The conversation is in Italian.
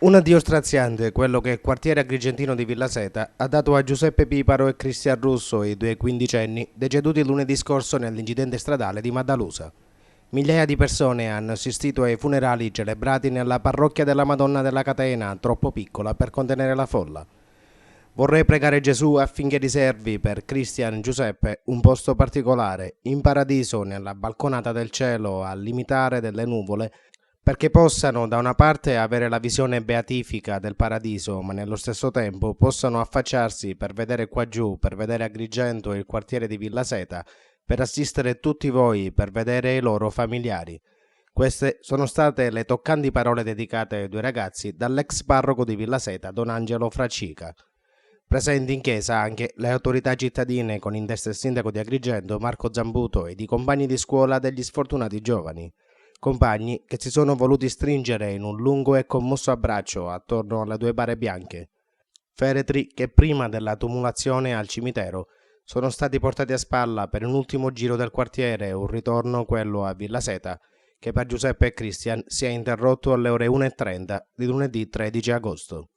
Un addio straziante, quello che il quartiere agrigentino di Villa Seta ha dato a Giuseppe Piparo e Cristian Russo, i due quindicenni, deceduti lunedì scorso nell'incidente stradale di Maddaluse. Migliaia di persone hanno assistito ai funerali celebrati nella parrocchia della Madonna della Catena, troppo piccola per contenere la folla. Vorrei pregare Gesù affinché riservi per Cristian Giuseppe un posto particolare, in paradiso, nella balconata del cielo, al limitare delle nuvole, perché possano da una parte avere la visione beatifica del paradiso, ma nello stesso tempo possano affacciarsi per vedere qua giù, per vedere Agrigento e il quartiere di Villa Seta, per assistere tutti voi, per vedere i loro familiari. Queste sono state le toccanti parole dedicate ai due ragazzi dall'ex parroco di Villa Seta, Don Angelo Fracica. Presenti in chiesa anche le autorità cittadine con in testa il sindaco di Agrigento, Marco Zambuto, ed i compagni di scuola degli sfortunati giovani. Compagni che si sono voluti stringere in un lungo e commosso abbraccio attorno alle due bare bianche. Feretri che prima della tumulazione al cimitero sono stati portati a spalla per un ultimo giro del quartiere, un ritorno, quello a Villa Seta, che per Giuseppe e Christian si è interrotto alle ore 1:30 di lunedì 13 agosto.